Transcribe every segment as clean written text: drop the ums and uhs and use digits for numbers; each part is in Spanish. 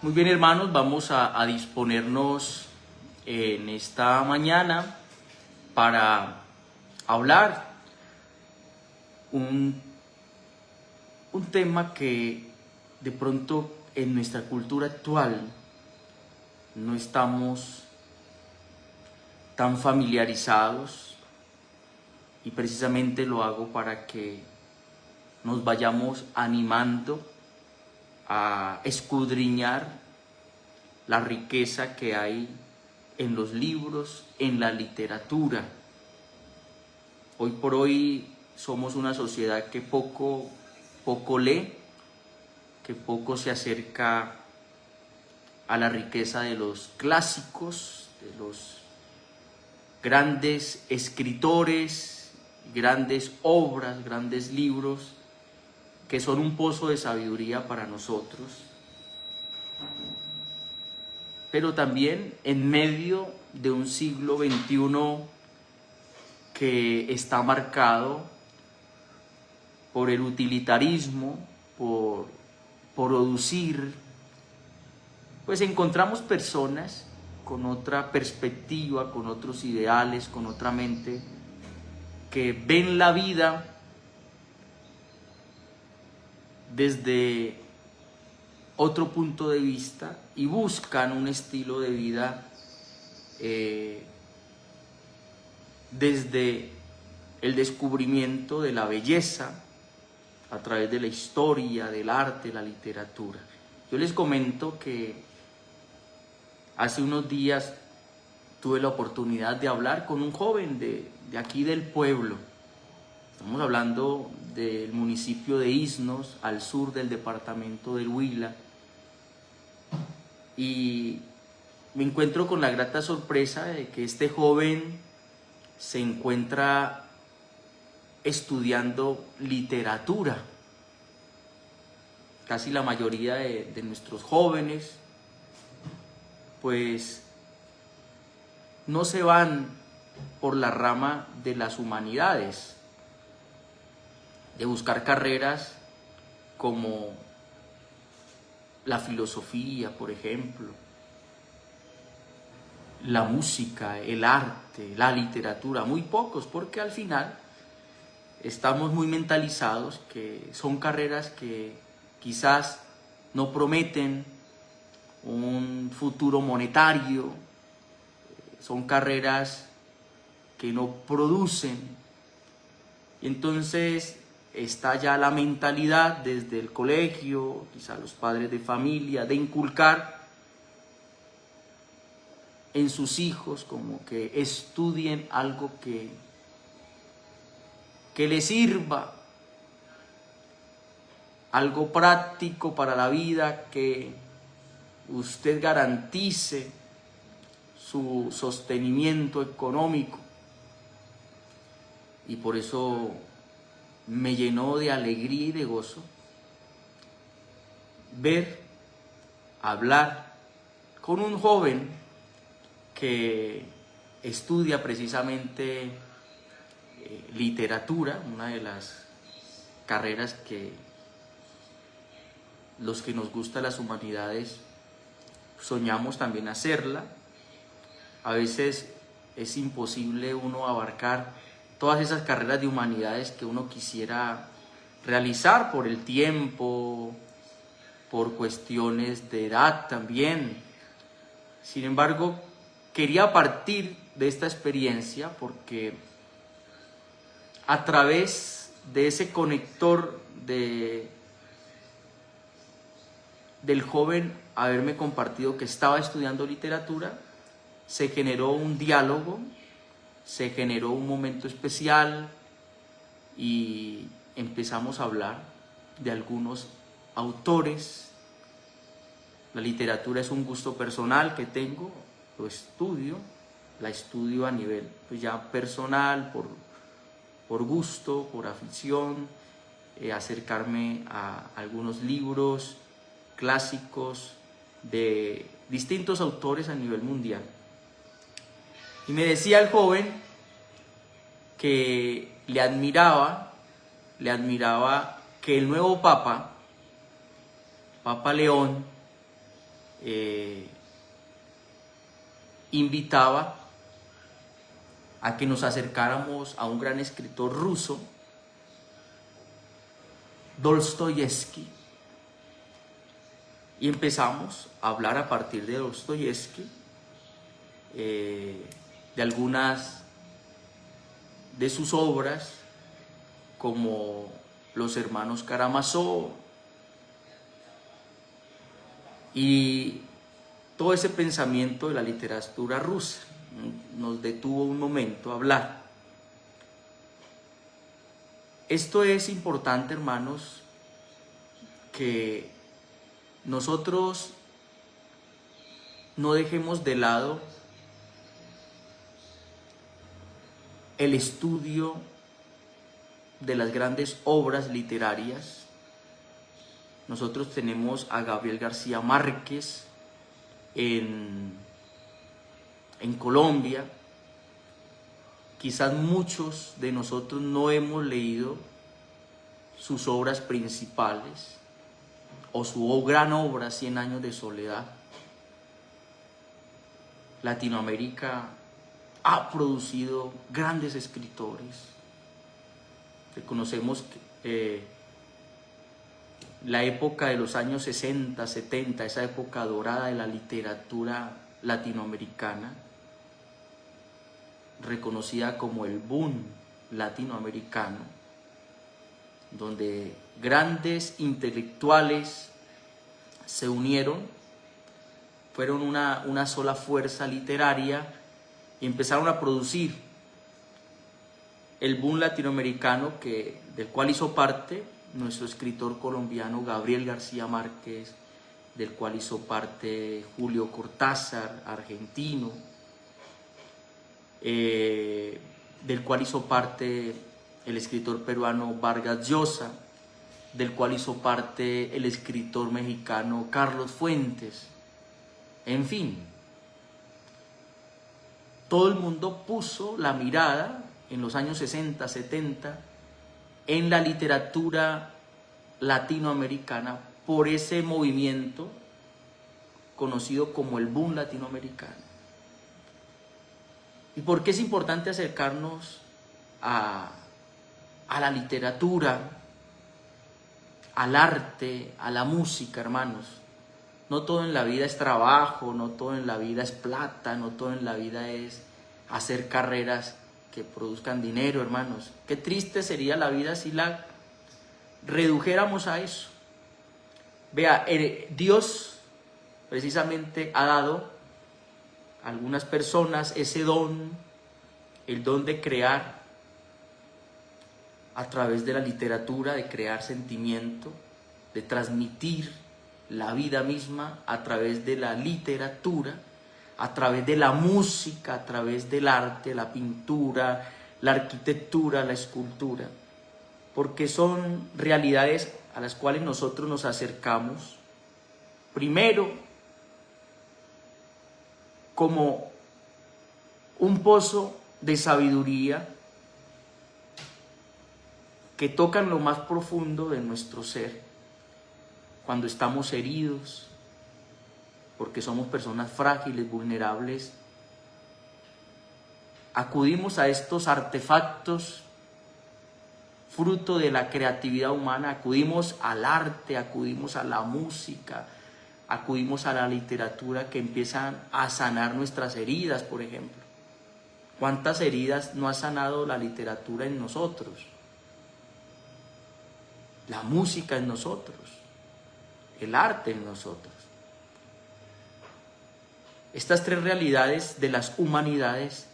Muy bien, hermanos, vamos a disponernos en esta mañana para hablar un, un tema que de pronto en nuestra cultura actual no estamos tan familiarizados, y precisamente lo hago para que nos vayamos animando a escudriñar la riqueza que hay en los libros, en la literatura. Hoy por hoy somos una sociedad que poco lee, que poco se acerca a la riqueza de los clásicos, de los grandes escritores, grandes obras, grandes libros, que son un pozo de sabiduría para nosotros, pero también en medio de un siglo XXI que está marcado por el utilitarismo, por producir, pues encontramos personas con otra perspectiva, con otros ideales, con otra mente, que ven la vida desde otro punto de vista y buscan un estilo de vida desde el descubrimiento de la belleza a través de la historia, del arte, la literatura. Yo les comento que hace unos días tuve la oportunidad de hablar con un joven de aquí del pueblo. Estamos hablando del municipio de Iznos, al sur del departamento del Huila. Y me encuentro con la grata sorpresa de que este joven se encuentra estudiando literatura. Casi la mayoría de nuestros jóvenes, pues, no se van por la rama de las humanidades, de buscar carreras como la filosofía, por ejemplo, la música, el arte, la literatura. Muy pocos, porque al final estamos muy mentalizados que son carreras que quizás no prometen un futuro monetario, son carreras que no producen. Y entonces está ya la mentalidad desde el colegio, quizá los padres de familia, de inculcar en sus hijos como que estudien algo que les sirva, algo práctico para la vida, que usted garantice su sostenimiento económico. Y por eso me llenó de alegría y de gozo ver, hablar con un joven que estudia precisamente literatura, una de las carreras que los que nos gustan las humanidades soñamos también hacerla. A veces es imposible uno abarcar todas esas carreras de humanidades que uno quisiera realizar por el tiempo, por cuestiones de edad también. Sin embargo, quería partir de esta experiencia porque a través de ese conector del joven haberme compartido que estaba estudiando literatura, se generó un diálogo, se generó un momento especial y empezamos a hablar de algunos autores. La literatura es un gusto personal que tengo, lo estudio, la estudio a nivel pues ya personal, por gusto, por afición, acercarme a algunos libros clásicos de distintos autores a nivel mundial. Y me decía el joven que le admiraba que el nuevo Papa León, invitaba a que nos acercáramos a un gran escritor ruso, Dostoyevsky, y empezamos a hablar a partir de Dostoyevsky, de algunas de sus obras, como Los hermanos Karamazov, y todo ese pensamiento de la literatura rusa. Nos detuvo un momento a hablar. Esto es importante, hermanos, que nosotros no dejemos de lado el estudio de las grandes obras literarias. Nosotros tenemos a Gabriel García Márquez en Colombia. Quizás muchos de nosotros no hemos leído sus obras principales o su gran obra, 100 años de soledad. Latinoamérica ha producido grandes escritores. Reconocemos que la época de los años 60, 70, esa época dorada de la literatura latinoamericana, reconocida como el boom latinoamericano, donde grandes intelectuales se unieron, fueron una sola fuerza literaria y empezaron a producir el boom latinoamericano del cual hizo parte nuestro escritor colombiano Gabriel García Márquez, del cual hizo parte Julio Cortázar, argentino, del cual hizo parte el escritor peruano Vargas Llosa, del cual hizo parte el escritor mexicano Carlos Fuentes. En fin, todo el mundo puso la mirada en los años 60, 70 en la literatura latinoamericana por ese movimiento conocido como el boom latinoamericano. ¿Y por qué es importante acercarnos a la literatura, al arte, a la música, hermanos? No todo en la vida es trabajo, no todo en la vida es plata, no todo en la vida es hacer carreras que produzcan dinero, hermanos. Qué triste sería la vida si la redujéramos a eso. Vea, Dios precisamente ha dado a algunas personas ese don, el don de crear a través de la literatura, de crear sentimiento, de transmitir la vida misma a través de la literatura, a través de la música, a través del arte, la pintura, la arquitectura, la escultura, porque son realidades a las cuales nosotros nos acercamos, primero, como un pozo de sabiduría que tocan lo más profundo de nuestro ser, cuando estamos heridos, porque somos personas frágiles, vulnerables. Acudimos a estos artefactos, fruto de la creatividad humana, acudimos al arte, acudimos a la música, acudimos a la literatura, que empiezan a sanar nuestras heridas, por ejemplo. ¿Cuántas heridas no ha sanado la literatura en nosotros? La música en nosotros, el arte en nosotros. Estas tres realidades de las humanidades,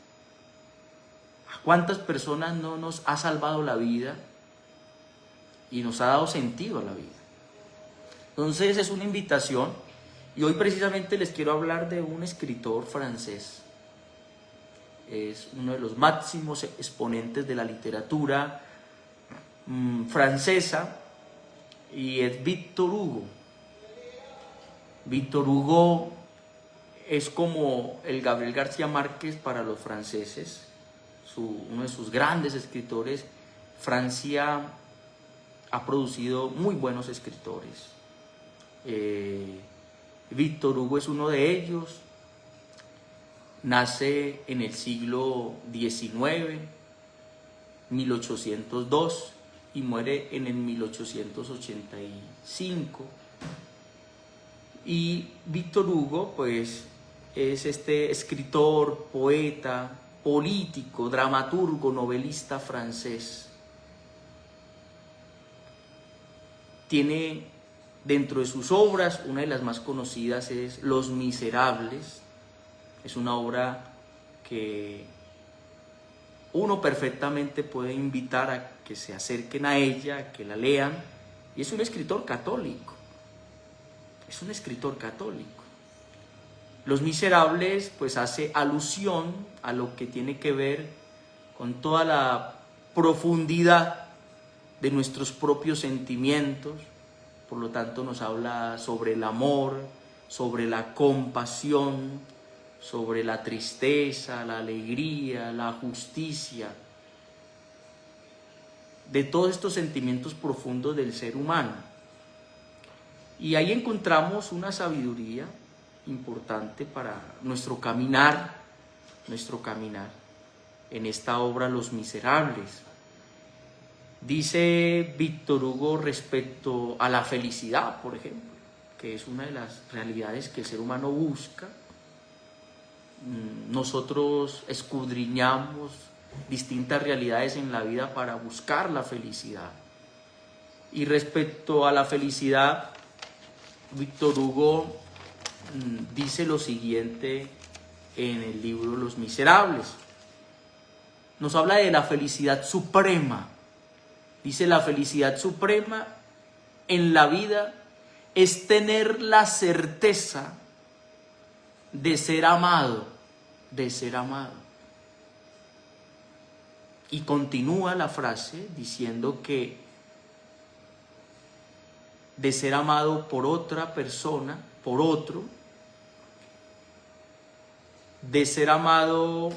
¿a cuántas personas no nos ha salvado la vida y nos ha dado sentido a la vida? Entonces es una invitación, y hoy precisamente les quiero hablar de un escritor francés. Es uno de los máximos exponentes de la literatura francesa, y es Victor Hugo. Victor Hugo es como el Gabriel García Márquez para los franceses, uno de sus grandes escritores. Francia ha producido muy buenos escritores. Víctor Hugo es uno de ellos. Nace en el siglo XIX, 1802, y muere en el 1885. Y Víctor Hugo, pues, es este escritor, poeta, político, dramaturgo, novelista francés. Tiene dentro de sus obras, una de las más conocidas es Los Miserables. Es una obra que uno perfectamente puede invitar a que se acerquen a ella, a que la lean. Y es un escritor católico. Es un escritor católico. Los Miserables, pues, hace alusión a lo que tiene que ver con toda la profundidad de nuestros propios sentimientos. Por lo tanto, nos habla sobre el amor, sobre la compasión, sobre la tristeza, la alegría, la justicia, de todos estos sentimientos profundos del ser humano. Y ahí encontramos una sabiduría importante para nuestro caminar en esta obra Los Miserables. Dice Víctor Hugo respecto a la felicidad, por ejemplo, que es una de las realidades que el ser humano busca. Nosotros escudriñamos distintas realidades en la vida para buscar la felicidad. Y respecto a la felicidad, Víctor Hugo dice lo siguiente en el libro Los Miserables. Nos habla de la felicidad suprema. Dice: la felicidad suprema en la vida es tener la certeza de ser amado, Y continúa la frase diciendo que de ser amado por otra persona, por otro, de ser amado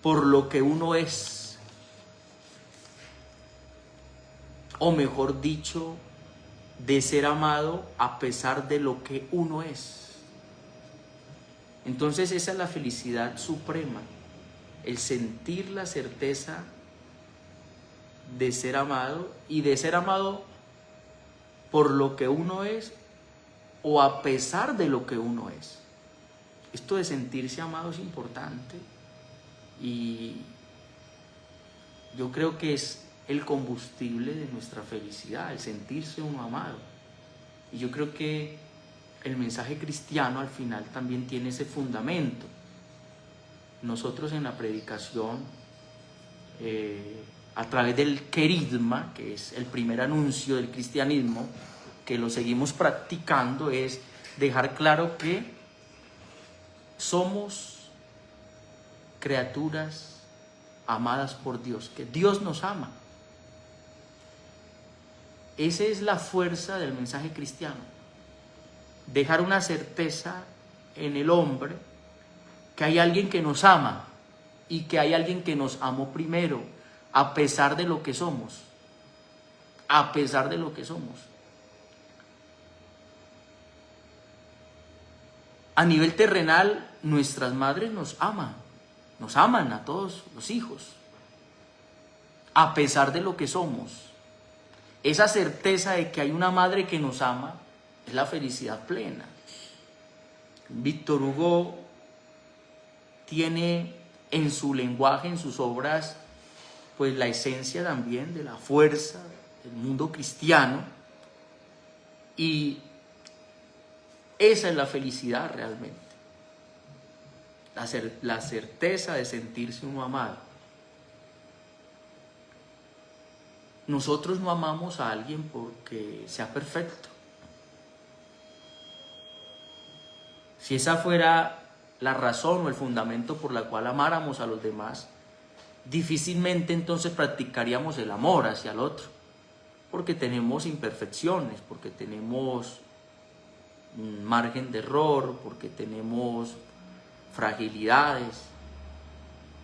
por lo que uno es, o mejor dicho, de ser amado a pesar de lo que uno es. Entonces esa es la felicidad suprema, el sentir la certeza de ser amado, y de ser amado por lo que uno es o a pesar de lo que uno es. Esto de sentirse amado es importante, y yo creo que es el combustible de nuestra felicidad, el sentirse uno amado. Y yo creo que el mensaje cristiano al final también tiene ese fundamento. Nosotros en la predicación, a través del querigma, que es el primer anuncio del cristianismo, que lo seguimos practicando, es dejar claro que somos criaturas amadas por Dios, que Dios nos ama. Esa es la fuerza del mensaje cristiano. Dejar una certeza en el hombre que hay alguien que nos ama y que hay alguien que nos amó primero, a pesar de lo que somos. A pesar de lo que somos. A nivel terrenal, nuestras madres nos aman a todos los hijos, a pesar de lo que somos. Esa certeza de que hay una madre que nos ama es la felicidad plena. Víctor Hugo tiene en su lenguaje, en sus obras, pues la esencia también de la fuerza del mundo cristiano, y esa es la felicidad realmente, la certeza de sentirse uno amado. Nosotros no amamos a alguien porque sea perfecto. Si esa fuera la razón o el fundamento por la cual amáramos a los demás, difícilmente entonces practicaríamos el amor hacia el otro, porque tenemos imperfecciones, porque tenemos margen de error, porque tenemos fragilidades.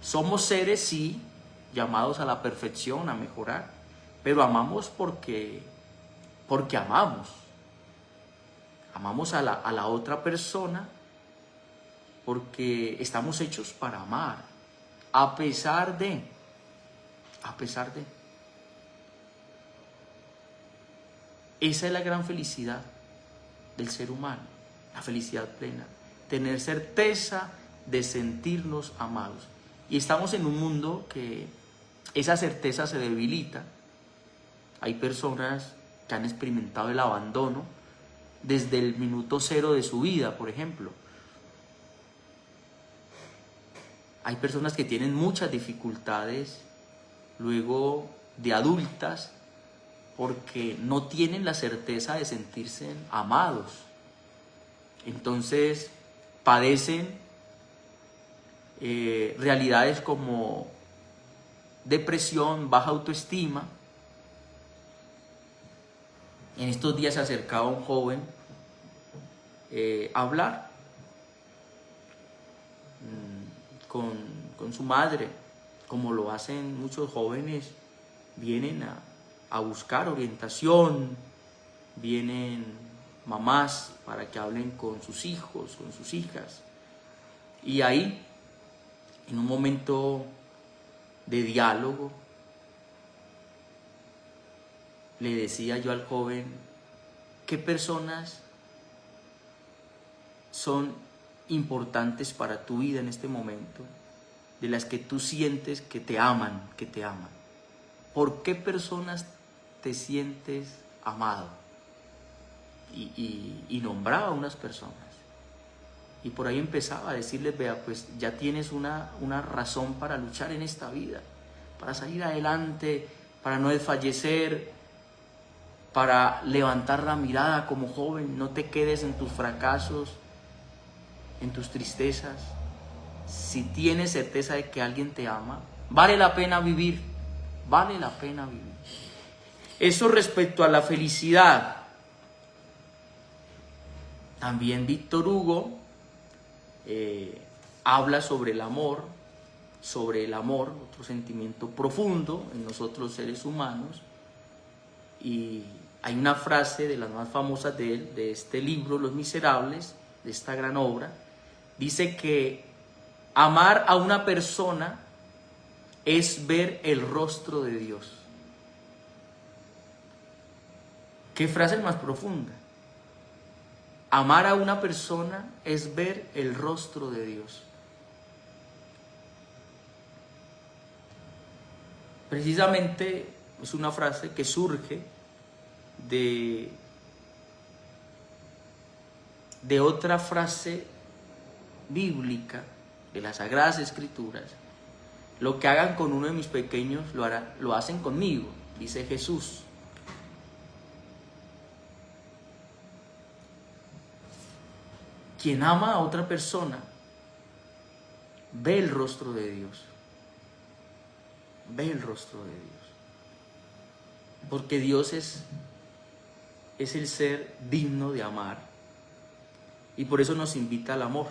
Somos seres, sí, llamados a la perfección, a mejorar, pero amamos porque amamos. Amamos a la otra persona porque estamos hechos para amar, a pesar de. Esa es la gran felicidad del ser humano, la felicidad plena, tener certeza de sentirnos amados. Y estamos en un mundo que esa certeza se debilita. Hay personas que han experimentado el abandono desde el minuto cero de su vida, por ejemplo. Hay personas que tienen muchas dificultades luego de adultas porque no tienen la certeza de sentirse amados. Entonces padecen realidades como depresión, baja autoestima. En estos días se acercaba un joven a hablar con su madre, como lo hacen muchos jóvenes. Vienen a buscar orientación, vienen mamás para que hablen con sus hijos, con sus hijas. Y ahí, en un momento de diálogo, le decía yo al joven, ¿qué personas son importantes para tu vida en este momento? De las que tú sientes que te aman, que te aman. ¿Por qué personas te sientes amado? Y nombraba a unas personas. Y por ahí empezaba a decirles, vea, pues ya tienes una razón para luchar en esta vida, para salir adelante, para no desfallecer, para levantar la mirada como joven, no te quedes en tus fracasos, en tus tristezas. Si tienes certeza de que alguien te ama, vale la pena vivir, vale la pena vivir. Eso respecto a la felicidad. También Víctor Hugo habla sobre el amor, otro sentimiento profundo en nosotros los seres humanos. Y hay una frase de las más famosas de él, de este libro, Los Miserables, de esta gran obra. Dice que amar a una persona es ver el rostro de Dios. ¿Qué frase más profunda? Amar a una persona es ver el rostro de Dios. Precisamente es una frase que surge de otra frase bíblica de las Sagradas Escrituras. Lo que hagan con uno de mis pequeños lo hacen conmigo, dice Jesús. Quien ama a otra persona ve el rostro de Dios. Ve el rostro de Dios. Porque Dios es el ser digno de amar. Y por eso nos invita al amor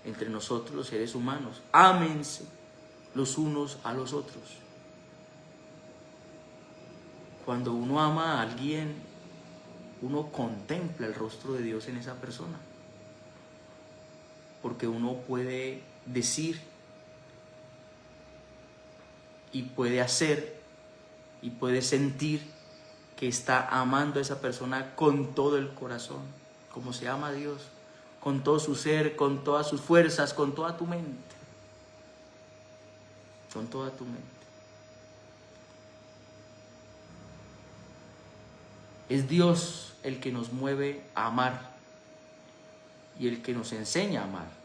entre nosotros los seres humanos. Ámense los unos a los otros. Cuando uno ama a alguien, uno contempla el rostro de Dios en esa persona. Porque uno puede decir y puede hacer y puede sentir que está amando a esa persona con todo el corazón, como se ama a Dios, con todo su ser, con todas sus fuerzas, con toda tu mente. Con toda tu mente. Es Dios el que nos mueve a amar y el que nos enseña a amar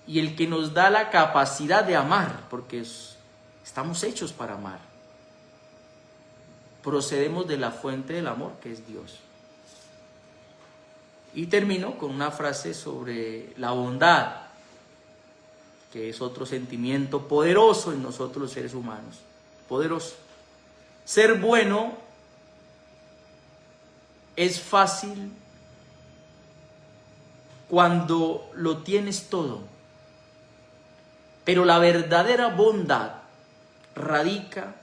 y el que nos da la capacidad de amar, porque estamos hechos para amar. Procedemos de la fuente del amor, que es Dios. Y termino con una frase sobre la bondad, que es otro sentimiento poderoso en nosotros los seres humanos. Poderoso. Ser bueno es fácil cuando lo tienes todo. Pero la verdadera bondad radica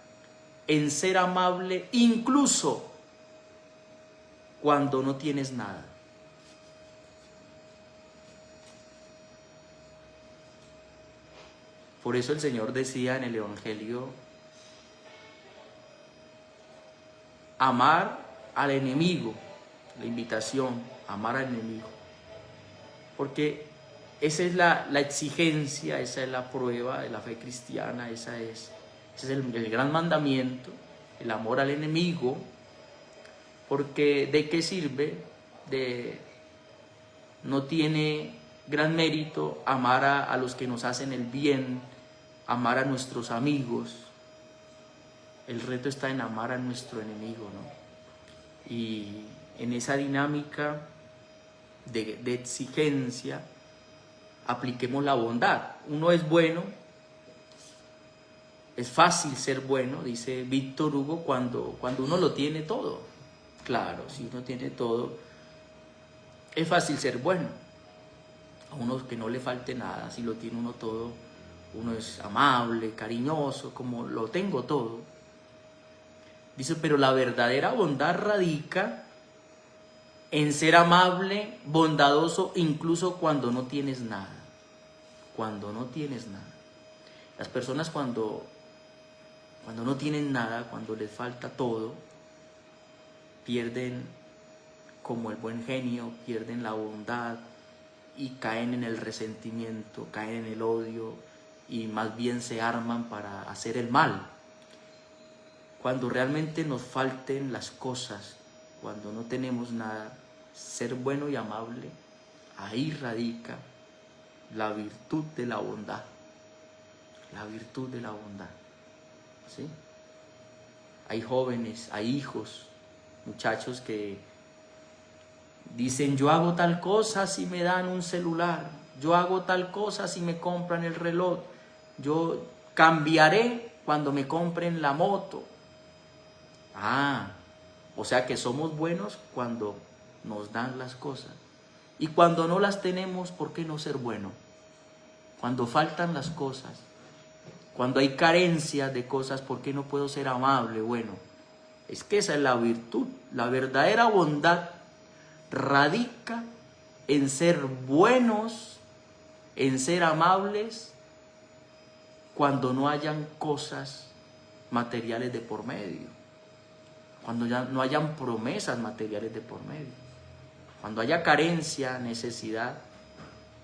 en ser amable incluso cuando no tienes nada. Por eso el Señor decía en el Evangelio, amar al enemigo, la invitación, amar al enemigo. Porque esa es la exigencia, esa es la prueba de la fe cristiana, ese es el gran mandamiento, el amor al enemigo. Porque ¿de qué sirve? No tiene gran mérito amar a los que nos hacen el bien, amar a nuestros amigos. El reto está en amar a nuestro enemigo, ¿no? Y en esa dinámica de exigencia, apliquemos la bondad. Uno es bueno, es fácil ser bueno, dice Víctor Hugo, cuando uno lo tiene todo. Claro, si uno tiene todo, es fácil ser bueno. A uno que no le falte nada, si lo tiene uno todo, uno es amable, cariñoso, como lo tengo todo. Dice, pero la verdadera bondad radica en ser amable, bondadoso, incluso cuando no tienes nada. Cuando no tienes nada. Las personas cuando no tienen nada, cuando les falta todo, pierden como el buen genio, pierden la bondad y caen en el resentimiento, caen en el odio y más bien se arman para hacer el mal. Cuando realmente nos falten las cosas, cuando no tenemos nada, ser bueno y amable, ahí radica la virtud de la bondad. La virtud de la bondad. ¿Sí? Hay jóvenes, hay hijos, muchachos que dicen, yo hago tal cosa si me dan un celular, yo hago tal cosa si me compran el reloj, yo cambiaré cuando me compren la moto. O sea que somos buenos cuando nos dan las cosas. Y cuando no las tenemos, ¿por qué no ser bueno? Cuando faltan las cosas, cuando hay carencia de cosas, ¿por qué no puedo ser amable? Bueno, es que esa es la virtud. La verdadera bondad radica en ser buenos, en ser amables, cuando no hayan cosas materiales de por medio, cuando ya no hayan promesas materiales de por medio, cuando haya carencia, necesidad.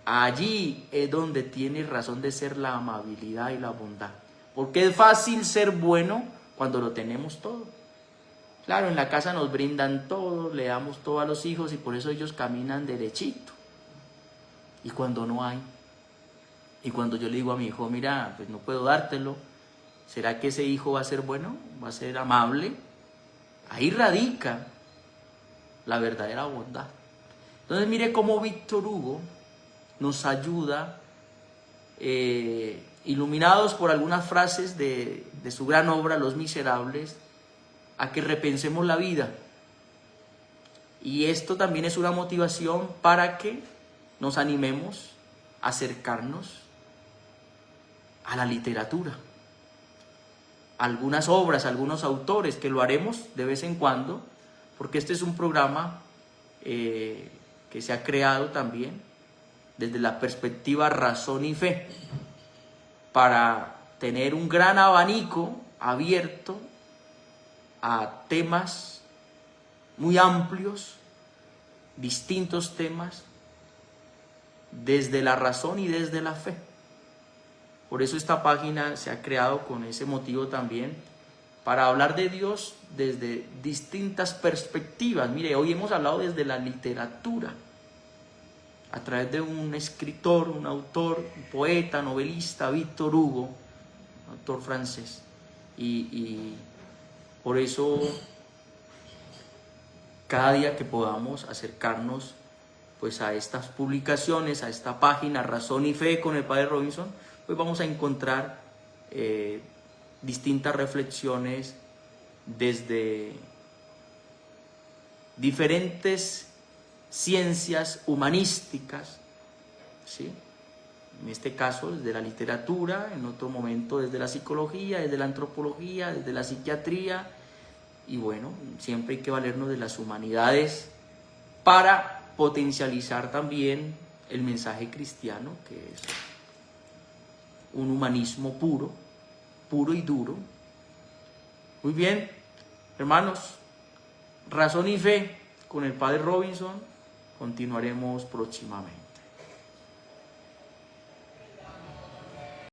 Allí es donde tiene razón de ser la amabilidad y la bondad. Porque es fácil ser bueno cuando lo tenemos todo. Claro, en la casa nos brindan todo, le damos todo a los hijos y por eso ellos caminan derechito. Y cuando no hay, y cuando yo le digo a mi hijo, mira, pues no puedo dártelo, ¿será que ese hijo va a ser bueno? ¿Va a ser amable? Ahí radica la verdadera bondad. Entonces mire cómo Víctor Hugo nos ayuda, iluminados por algunas frases de su gran obra, Los Miserables, a que repensemos la vida. Y esto también es una motivación para que nos animemos a acercarnos a la literatura, algunas obras, algunos autores, que lo haremos de vez en cuando, porque este es un programa que se ha creado también desde la perspectiva razón y fe, para tener un gran abanico abierto a temas muy amplios, distintos temas, desde la razón y desde la fe. Por eso esta página se ha creado con ese motivo también, para hablar de Dios desde distintas perspectivas. Mire, hoy hemos hablado desde la literatura, a través de un escritor, un autor, un poeta, novelista, Víctor Hugo, autor francés. Y por eso, cada día que podamos acercarnos pues a estas publicaciones, a esta página Razón y Fe con el Padre Robinson, pues vamos a encontrar distintas reflexiones desde diferentes ciencias humanísticas, ¿sí? En este caso desde la literatura, en otro momento desde la psicología, desde la antropología, desde la psiquiatría, y bueno, siempre hay que valernos de las humanidades para potencializar también el mensaje cristiano, que es un humanismo puro, puro y duro. Muy bien, hermanos, Razón y Fe con el Padre Robinson, continuaremos próximamente.